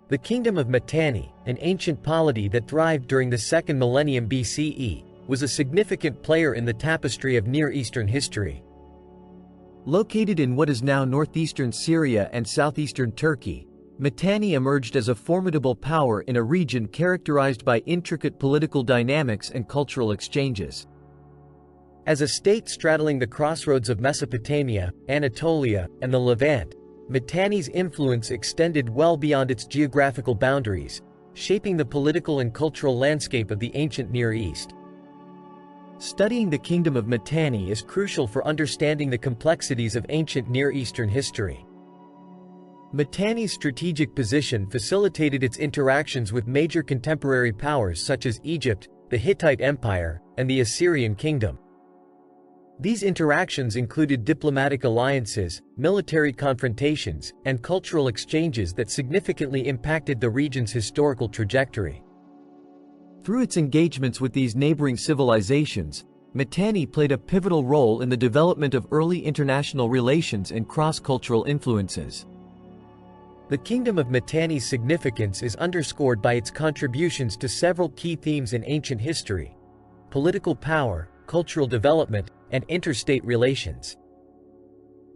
The Kingdom of Mitanni, an ancient polity that thrived during the 2nd millennium BCE, was a significant player in the tapestry of Near Eastern history. Located in what is now northeastern Syria and southeastern Turkey, Mitanni emerged as a formidable power in a region characterized by intricate political dynamics and cultural exchanges. As a state straddling the crossroads of Mesopotamia, Anatolia, and the Levant, Mitanni's influence extended well beyond its geographical boundaries, shaping the political and cultural landscape of the ancient Near East. Studying the Kingdom of Mitanni is crucial for understanding the complexities of ancient Near Eastern history. Mitanni's strategic position facilitated its interactions with major contemporary powers such as Egypt, the Hittite Empire, and the Assyrian Kingdom. These interactions included diplomatic alliances, military confrontations, and cultural exchanges that significantly impacted the region's historical trajectory. Through its engagements with these neighboring civilizations, Mitanni played a pivotal role in the development of early international relations and cross-cultural influences. The Kingdom of Mitanni's significance is underscored by its contributions to several key themes in ancient history: political power, cultural development, and interstate relations.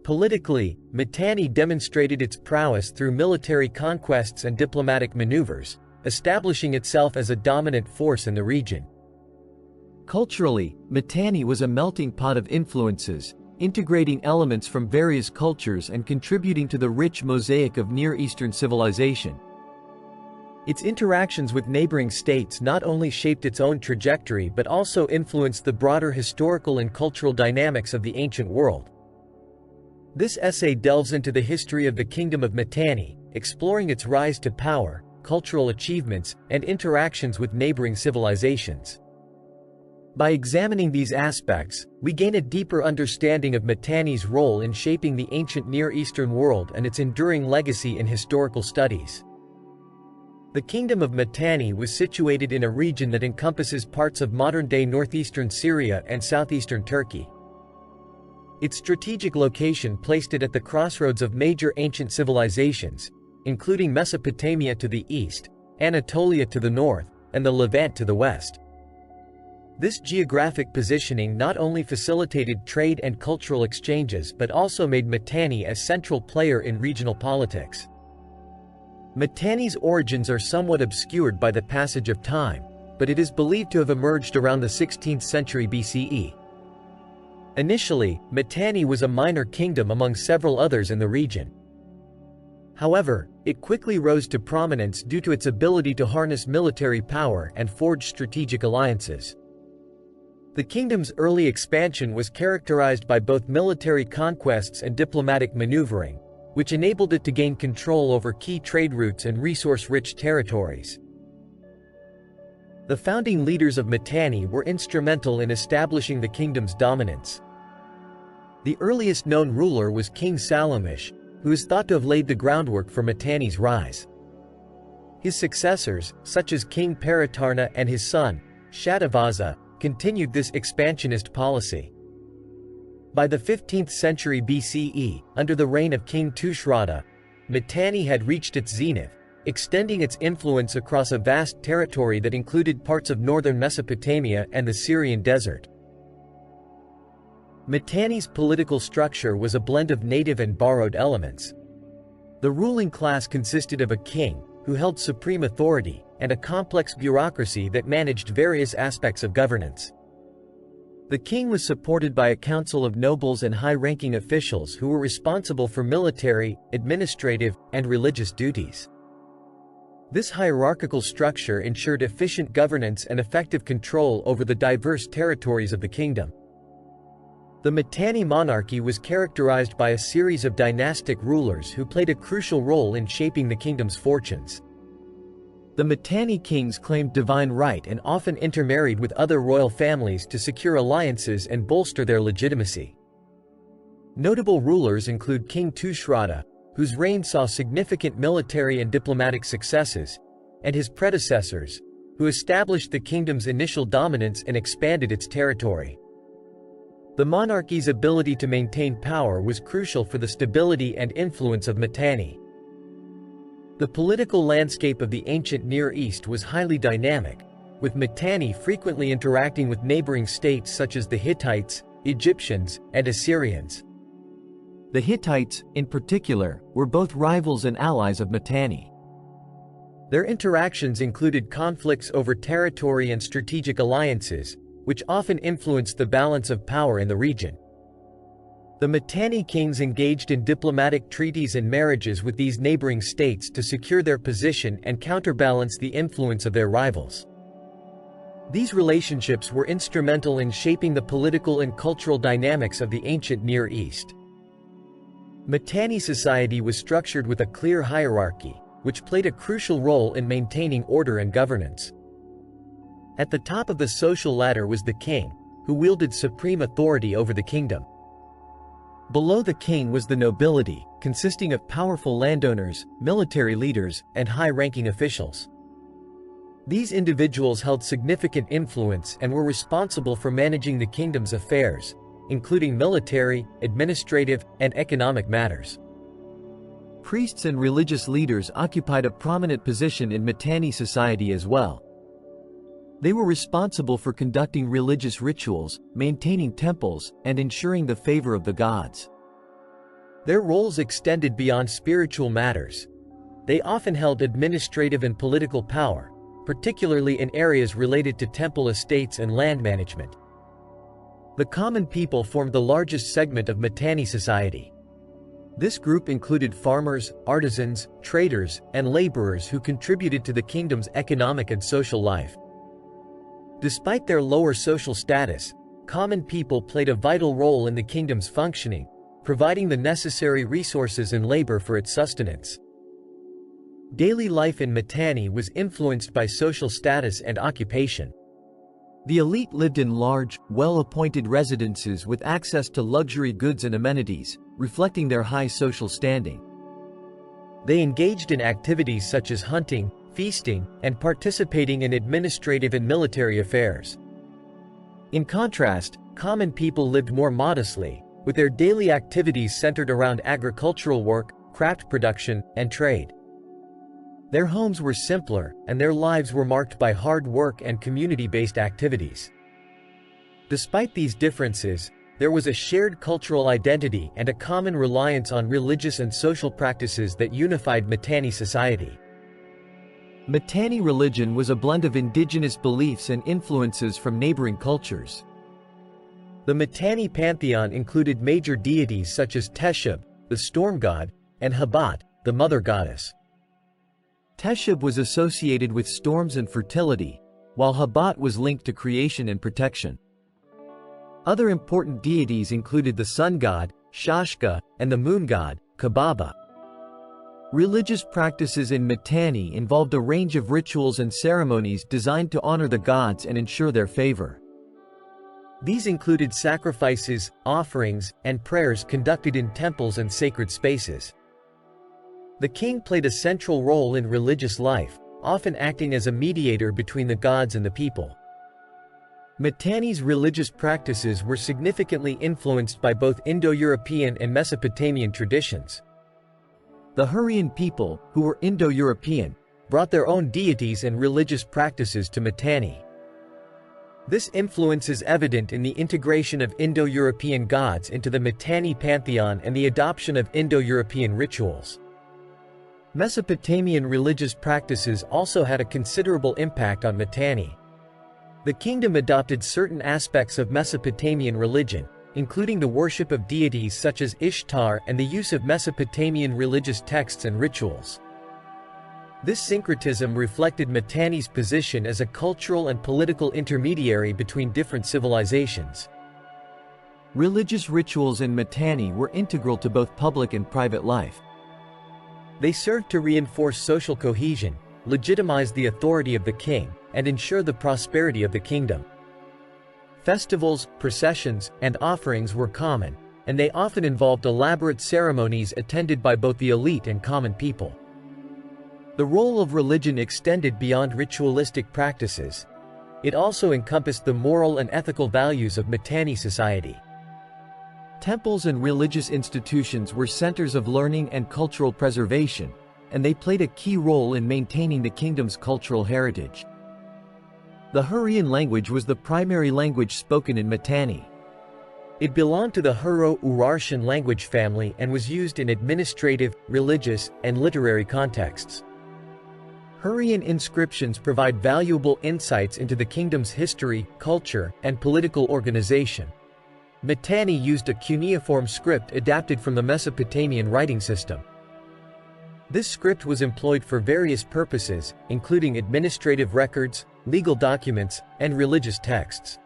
Politically, Mitanni demonstrated its prowess through military conquests and diplomatic maneuvers, establishing itself as a dominant force in the region. Culturally, Mitanni was a melting pot of influences, integrating elements from various cultures and contributing to the rich mosaic of Near Eastern civilization. Its interactions with neighboring states not only shaped its own trajectory but also influenced the broader historical and cultural dynamics of the ancient world. This essay delves into the history of the Kingdom of Mitanni, exploring its rise to power, cultural achievements, and interactions with neighboring civilizations. By examining these aspects, we gain a deeper understanding of Mitanni's role in shaping the ancient Near Eastern world and its enduring legacy in historical studies. The Kingdom of Mitanni was situated in a region that encompasses parts of modern-day northeastern Syria and southeastern Turkey. Its strategic location placed it at the crossroads of major ancient civilizations, including Mesopotamia to the east, Anatolia to the north, and the Levant to the west. This geographic positioning not only facilitated trade and cultural exchanges but also made Mitanni a central player in regional politics. Mitanni's origins are somewhat obscured by the passage of time, but it is believed to have emerged around the 16th century BCE. Initially, Mitanni was a minor kingdom among several others in the region. However, it quickly rose to prominence due to its ability to harness military power and forge strategic alliances. The kingdom's early expansion was characterized by both military conquests and diplomatic maneuvering, which enabled it to gain control over key trade routes and resource-rich territories. The founding leaders of Mitanni were instrumental in establishing the kingdom's dominance. The earliest known ruler was King Salamish, who is thought to have laid the groundwork for Mitanni's rise. His successors, such as King Paratarna and his son, Shadavaza, continued this expansionist policy. By the 15th century BCE, under the reign of King Tushratta, Mitanni had reached its zenith, extending its influence across a vast territory that included parts of northern Mesopotamia and the Syrian desert. Mitanni's political structure was a blend of native and borrowed elements. The ruling class consisted of a king, who held supreme authority, and a complex bureaucracy that managed various aspects of governance. The king was supported by a council of nobles and high-ranking officials who were responsible for military, administrative, and religious duties. This hierarchical structure ensured efficient governance and effective control over the diverse territories of the kingdom. The Mitanni monarchy was characterized by a series of dynastic rulers who played a crucial role in shaping the kingdom's fortunes. The Mitanni kings claimed divine right and often intermarried with other royal families to secure alliances and bolster their legitimacy. Notable rulers include King Tushratta, whose reign saw significant military and diplomatic successes, and his predecessors, who established the kingdom's initial dominance and expanded its territory. The monarchy's ability to maintain power was crucial for the stability and influence of Mitanni. The political landscape of the ancient Near East was highly dynamic, with Mitanni frequently interacting with neighboring states such as the Hittites, Egyptians, and Assyrians. The Hittites, in particular, were both rivals and allies of Mitanni. Their interactions included conflicts over territory and strategic alliances, which often influenced the balance of power in the region. The Mitanni kings engaged in diplomatic treaties and marriages with these neighboring states to secure their position and counterbalance the influence of their rivals. These relationships were instrumental in shaping the political and cultural dynamics of the ancient Near East. Mitanni society was structured with a clear hierarchy, which played a crucial role in maintaining order and governance. At the top of the social ladder was the king, who wielded supreme authority over the kingdom. Below the king was the nobility, consisting of powerful landowners, military leaders, and high-ranking officials. These individuals held significant influence and were responsible for managing the kingdom's affairs, including military, administrative, and economic matters. Priests and religious leaders occupied a prominent position in Mitanni society as well. They were responsible for conducting religious rituals, maintaining temples, and ensuring the favor of the gods. Their roles extended beyond spiritual matters. They often held administrative and political power, particularly in areas related to temple estates and land management. The common people formed the largest segment of Mitanni society. This group included farmers, artisans, traders, and laborers who contributed to the kingdom's economic and social life. Despite their lower social status, common people played a vital role in the kingdom's functioning, providing the necessary resources and labor for its sustenance. Daily life in Mitanni was influenced by social status and occupation. The elite lived in large, well-appointed residences with access to luxury goods and amenities, reflecting their high social standing. They engaged in activities such as hunting, feasting, and participating in administrative and military affairs. In contrast, common people lived more modestly, with their daily activities centered around agricultural work, craft production, and trade. Their homes were simpler, and their lives were marked by hard work and community-based activities. Despite these differences, there was a shared cultural identity and a common reliance on religious and social practices that unified Mitanni society. Mitanni religion was a blend of indigenous beliefs and influences from neighboring cultures. The Mitanni pantheon included major deities such as Teshub, the storm god, and Habat, the mother goddess. Teshub was associated with storms and fertility, while Habat was linked to creation and protection. Other important deities included the sun god, Shashka, and the moon god, Kababa. Religious practices in Mitanni involved a range of rituals and ceremonies designed to honor the gods and ensure their favor. These included sacrifices, offerings, and prayers conducted in temples and sacred spaces. The king played a central role in religious life, often acting as a mediator between the gods and the people. Mitanni's religious practices were significantly influenced by both Indo-European and Mesopotamian traditions. The Hurrian people, who were Indo-European, brought their own deities and religious practices to Mitanni. This influence is evident in the integration of Indo-European gods into the Mitanni pantheon and the adoption of Indo-European rituals. Mesopotamian religious practices also had a considerable impact on Mitanni. The kingdom adopted certain aspects of Mesopotamian religion, including the worship of deities such as Ishtar and the use of Mesopotamian religious texts and rituals. This syncretism reflected Mitanni's position as a cultural and political intermediary between different civilizations. Religious rituals in Mitanni were integral to both public and private life. They served to reinforce social cohesion, legitimize the authority of the king, and ensure the prosperity of the kingdom. Festivals, processions, and offerings were common, and they often involved elaborate ceremonies attended by both the elite and common people. The role of religion extended beyond ritualistic practices. It also encompassed the moral and ethical values of Mitanni society. Temples and religious institutions were centers of learning and cultural preservation, and they played a key role in maintaining the kingdom's cultural heritage. The Hurrian language was the primary language spoken in Mitanni. It belonged to the Hurro-Urartian language family and was used in administrative, religious, and literary contexts. Hurrian inscriptions provide valuable insights into the kingdom's history, culture, and political organization. Mitanni used a cuneiform script adapted from the Mesopotamian writing system. This script was employed for various purposes, including administrative records, legal documents, and religious texts.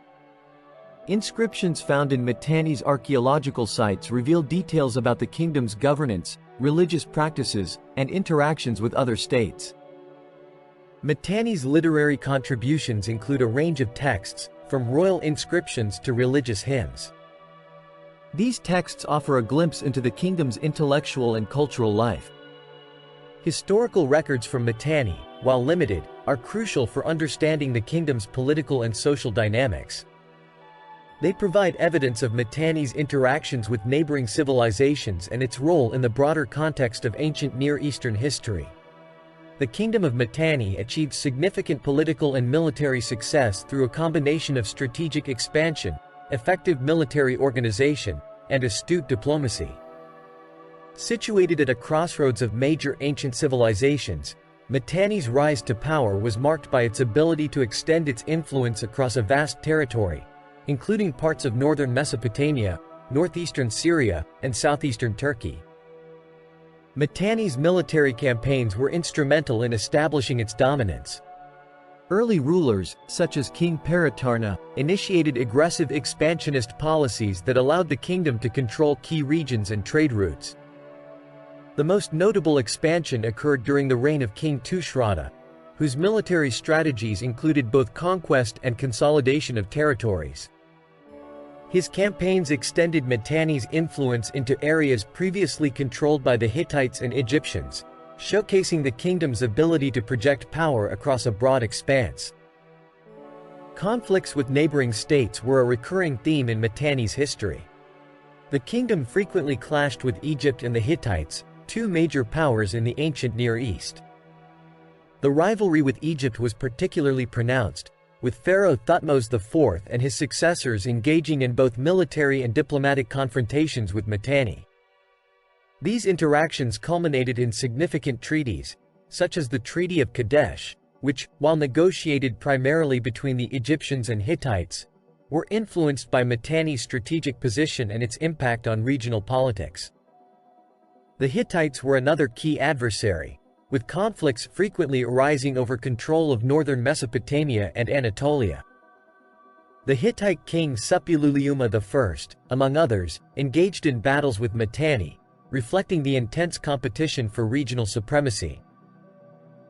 Inscriptions found in Mitanni's archaeological sites reveal details about the kingdom's governance, religious practices, and interactions with other states. Mitanni's literary contributions include a range of texts, from royal inscriptions to religious hymns. These texts offer a glimpse into the kingdom's intellectual and cultural life. Historical records from Mitanni, while limited, are crucial for understanding the kingdom's political and social dynamics. They provide evidence of Mitanni's interactions with neighboring civilizations and its role in the broader context of ancient Near Eastern history. The Kingdom of Mitanni achieved significant political and military success through a combination of strategic expansion, effective military organization, and astute diplomacy. Situated at a crossroads of major ancient civilizations, Mitanni's rise to power was marked by its ability to extend its influence across a vast territory, including parts of northern Mesopotamia, northeastern Syria, and southeastern Turkey. Mitanni's military campaigns were instrumental in establishing its dominance. Early rulers, such as King Paratarna, initiated aggressive expansionist policies that allowed the kingdom to control key regions and trade routes. The most notable expansion occurred during the reign of King Tushratta, whose military strategies included both conquest and consolidation of territories. His campaigns extended Mitanni's influence into areas previously controlled by the Hittites and Egyptians, showcasing the kingdom's ability to project power across a broad expanse. Conflicts with neighboring states were a recurring theme in Mitanni's history. The kingdom frequently clashed with Egypt and the Hittites, two major powers in the ancient Near East. The rivalry with Egypt was particularly pronounced, with Pharaoh Thutmose IV and his successors engaging in both military and diplomatic confrontations with Mitanni. These interactions culminated in significant treaties, such as the Treaty of Kadesh, which, while negotiated primarily between the Egyptians and Hittites, were influenced by Mitanni's strategic position and its impact on regional politics. The Hittites were another key adversary, with conflicts frequently arising over control of northern Mesopotamia and Anatolia. The Hittite king Suppiluliuma I, among others, engaged in battles with Mitanni, reflecting the intense competition for regional supremacy.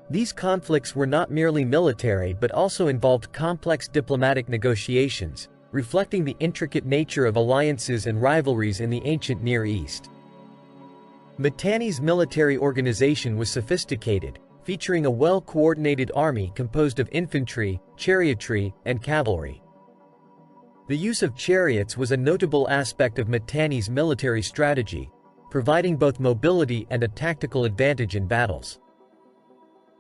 These conflicts were not merely military but also involved complex diplomatic negotiations, reflecting the intricate nature of alliances and rivalries in the ancient Near East. Mitanni's military organization was sophisticated, featuring a well-coordinated army composed of infantry, chariotry, and cavalry. The use of chariots was a notable aspect of Mitanni's military strategy, providing both mobility and a tactical advantage in battles.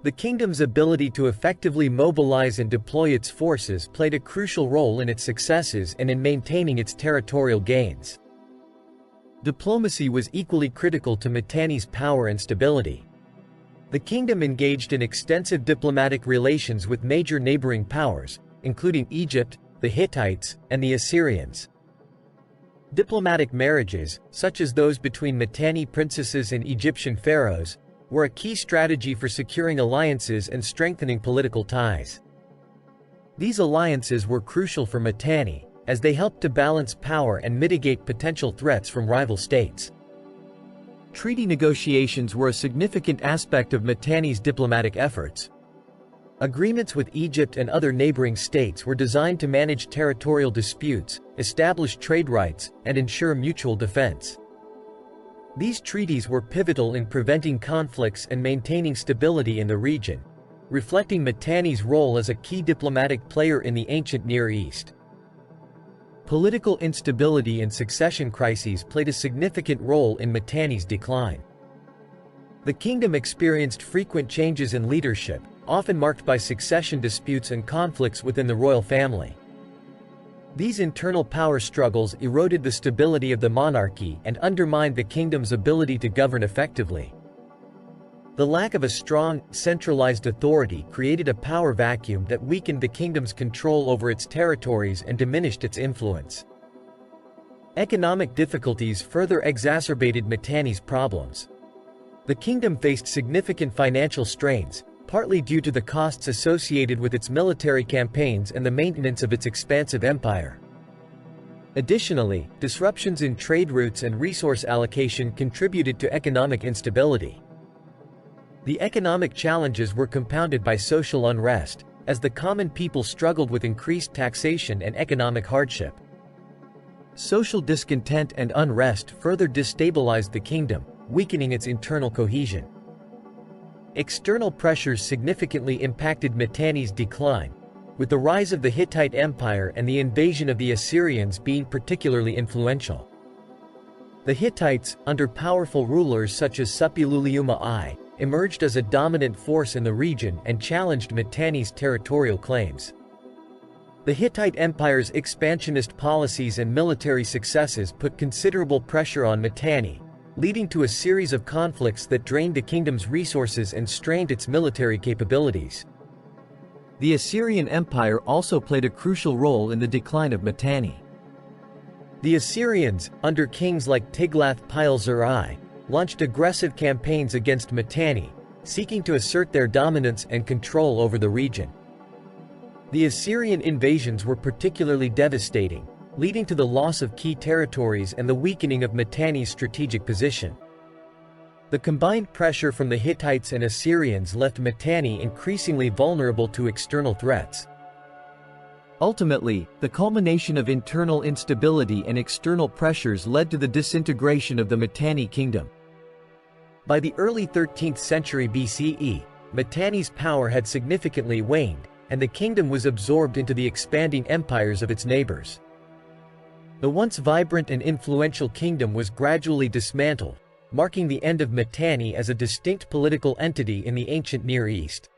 The kingdom's ability to effectively mobilize and deploy its forces played a crucial role in its successes and in maintaining its territorial gains. Diplomacy was equally critical to Mitanni's power and stability. The kingdom engaged in extensive diplomatic relations with major neighboring powers, including Egypt, the Hittites, and the Assyrians. Diplomatic marriages, such as those between Mitanni princesses and Egyptian pharaohs, were a key strategy for securing alliances and strengthening political ties. These alliances were crucial for Mitanni, as they helped to balance power and mitigate potential threats from rival states. Treaty negotiations were a significant aspect of Mitanni's diplomatic efforts. Agreements with Egypt and other neighboring states were designed to manage territorial disputes, establish trade rights, and ensure mutual defense. These treaties were pivotal in preventing conflicts and maintaining stability in the region, reflecting Mitanni's role as a key diplomatic player in the ancient Near East. Political instability and succession crises played a significant role in Mitanni's decline. The kingdom experienced frequent changes in leadership, often marked by succession disputes and conflicts within the royal family. These internal power struggles eroded the stability of the monarchy and undermined the kingdom's ability to govern effectively. The lack of a strong, centralized authority created a power vacuum that weakened the kingdom's control over its territories and diminished its influence. Economic difficulties further exacerbated Mitanni's problems. The kingdom faced significant financial strains, partly due to the costs associated with its military campaigns and the maintenance of its expansive empire. Additionally, disruptions in trade routes and resource allocation contributed to economic instability. The economic challenges were compounded by social unrest, as the common people struggled with increased taxation and economic hardship. Social discontent and unrest further destabilized the kingdom, weakening its internal cohesion. External pressures significantly impacted Mitanni's decline, with the rise of the Hittite Empire and the invasion of the Assyrians being particularly influential. The Hittites, under powerful rulers such as Suppiluliuma I, emerged as a dominant force in the region and challenged Mitanni's territorial claims. The Hittite Empire's expansionist policies and military successes put considerable pressure on Mitanni, leading to a series of conflicts that drained the kingdom's resources and strained its military capabilities. The Assyrian Empire also played a crucial role in the decline of Mitanni. The Assyrians, under kings like Tiglath-Pileser I, launched aggressive campaigns against Mitanni, seeking to assert their dominance and control over the region. The Assyrian invasions were particularly devastating, leading to the loss of key territories and the weakening of Mitanni's strategic position. The combined pressure from the Hittites and Assyrians left Mitanni increasingly vulnerable to external threats. Ultimately, the culmination of internal instability and external pressures led to the disintegration of the Mitanni Kingdom. By the early 13th century BCE, Mitanni's power had significantly waned, and the kingdom was absorbed into the expanding empires of its neighbors. The once vibrant and influential kingdom was gradually dismantled, marking the end of Mitanni as a distinct political entity in the ancient Near East.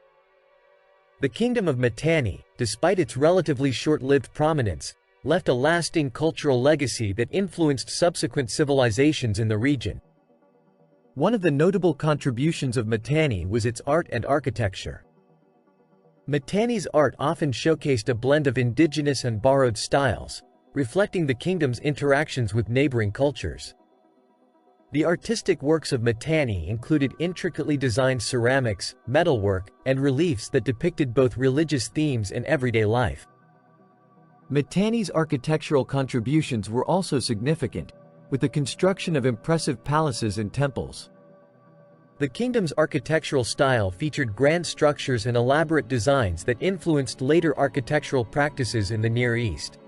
The Kingdom of Mitanni, despite its relatively short-lived prominence, left a lasting cultural legacy that influenced subsequent civilizations in the region. One of the notable contributions of Mitanni was its art and architecture. Mitanni's art often showcased a blend of indigenous and borrowed styles, reflecting the kingdom's interactions with neighboring cultures. The artistic works of Mitanni included intricately designed ceramics, metalwork, and reliefs that depicted both religious themes and everyday life. Mitanni's architectural contributions were also significant, with the construction of impressive palaces and temples. The kingdom's architectural style featured grand structures and elaborate designs that influenced later architectural practices in the Near East.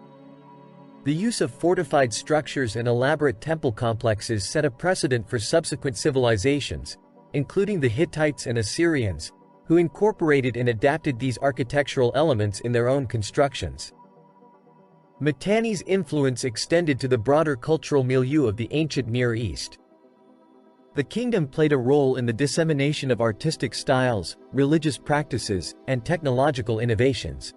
The use of fortified structures and elaborate temple complexes set a precedent for subsequent civilizations, including the Hittites and Assyrians, who incorporated and adapted these architectural elements in their own constructions. Mitanni's influence extended to the broader cultural milieu of the ancient Near East. The kingdom played a role in the dissemination of artistic styles, religious practices, and technological innovations.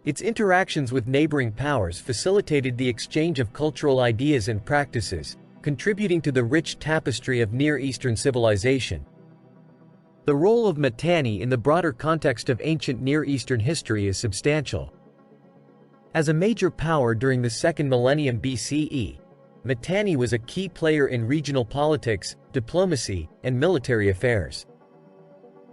Its interactions with neighboring powers facilitated the exchange of cultural ideas and practices, contributing to the rich tapestry of Near Eastern civilization. The role of Mitanni in the broader context of ancient Near Eastern history is substantial. As a major power during the second millennium BCE, Mitanni was a key player in regional politics, diplomacy, and military affairs.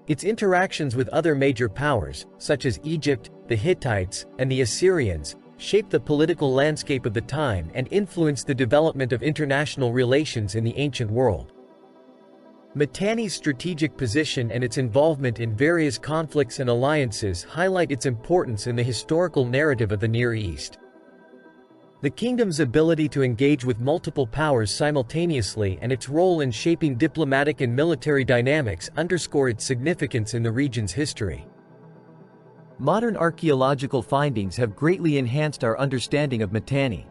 Its interactions with other major powers, such as Egypt, the Hittites, and the Assyrians, shaped the political landscape of the time and influenced the development of international relations in the ancient world. Mitanni's strategic position and its involvement in various conflicts and alliances highlight its importance in the historical narrative of the Near East. The kingdom's ability to engage with multiple powers simultaneously and its role in shaping diplomatic and military dynamics underscore its significance in the region's history. Modern archaeological findings have greatly enhanced our understanding of Mitanni.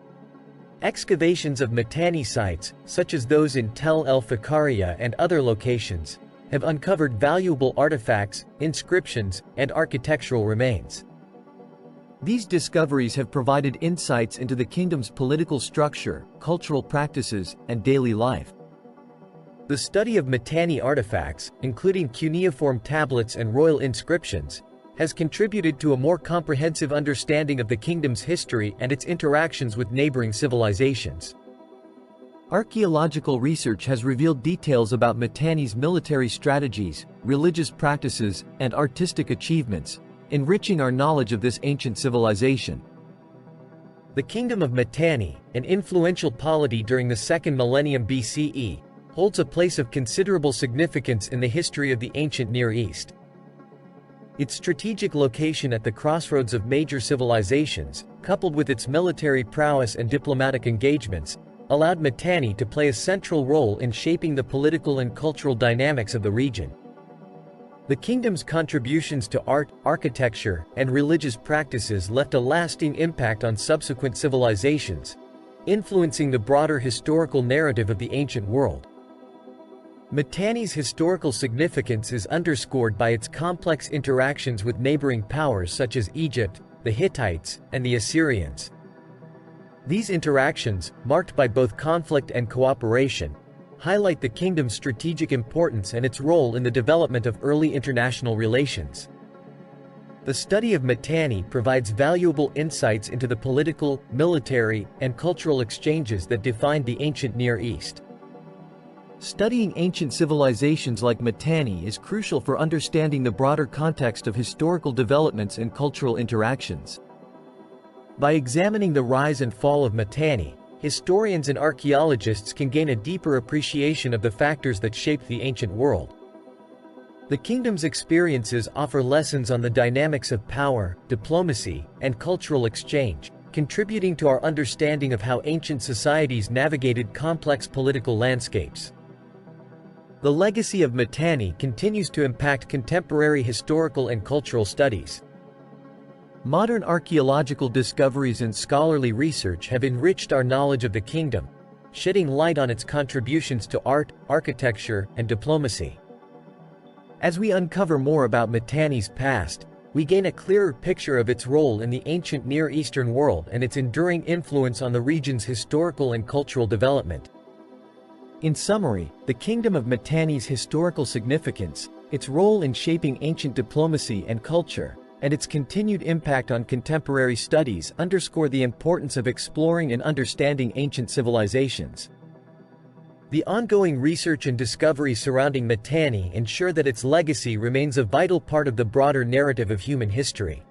Excavations of Mitanni sites, such as those in Tel El Fakaria and other locations, have uncovered valuable artifacts, inscriptions, and architectural remains. These discoveries have provided insights into the kingdom's political structure, cultural practices, and daily life. The study of Mitanni artifacts, including cuneiform tablets and royal inscriptions, has contributed to a more comprehensive understanding of the kingdom's history and its interactions with neighboring civilizations. Archaeological research has revealed details about Mitanni's military strategies, religious practices, and artistic achievements, enriching our knowledge of this ancient civilization. The Kingdom of Mitanni, an influential polity during the 2nd millennium BCE, holds a place of considerable significance in the history of the ancient Near East. Its strategic location at the crossroads of major civilizations, coupled with its military prowess and diplomatic engagements, allowed Mitanni to play a central role in shaping the political and cultural dynamics of the region. The kingdom's contributions to art, architecture, and religious practices left a lasting impact on subsequent civilizations, influencing the broader historical narrative of the ancient world. Mitanni's historical significance is underscored by its complex interactions with neighboring powers such as Egypt, the Hittites, and the Assyrians. These interactions, marked by both conflict and cooperation, highlight the kingdom's strategic importance and its role in the development of early international relations. The study of Mitanni provides valuable insights into the political, military, and cultural exchanges that defined the ancient Near East. Studying ancient civilizations like Mitanni is crucial for understanding the broader context of historical developments and cultural interactions. By examining the rise and fall of Mitanni, historians and archaeologists can gain a deeper appreciation of the factors that shaped the ancient world. The kingdom's experiences offer lessons on the dynamics of power, diplomacy, and cultural exchange, contributing to our understanding of how ancient societies navigated complex political landscapes. The legacy of Mitanni continues to impact contemporary historical and cultural studies. Modern archaeological discoveries and scholarly research have enriched our knowledge of the kingdom, shedding light on its contributions to art, architecture, and diplomacy. As we uncover more about Mitanni's past, we gain a clearer picture of its role in the ancient Near Eastern world and its enduring influence on the region's historical and cultural development. In summary, the Kingdom of Mitanni's historical significance, its role in shaping ancient diplomacy and culture, and its continued impact on contemporary studies underscore the importance of exploring and understanding ancient civilizations. The ongoing research and discovery surrounding Mitanni ensure that its legacy remains a vital part of the broader narrative of human history.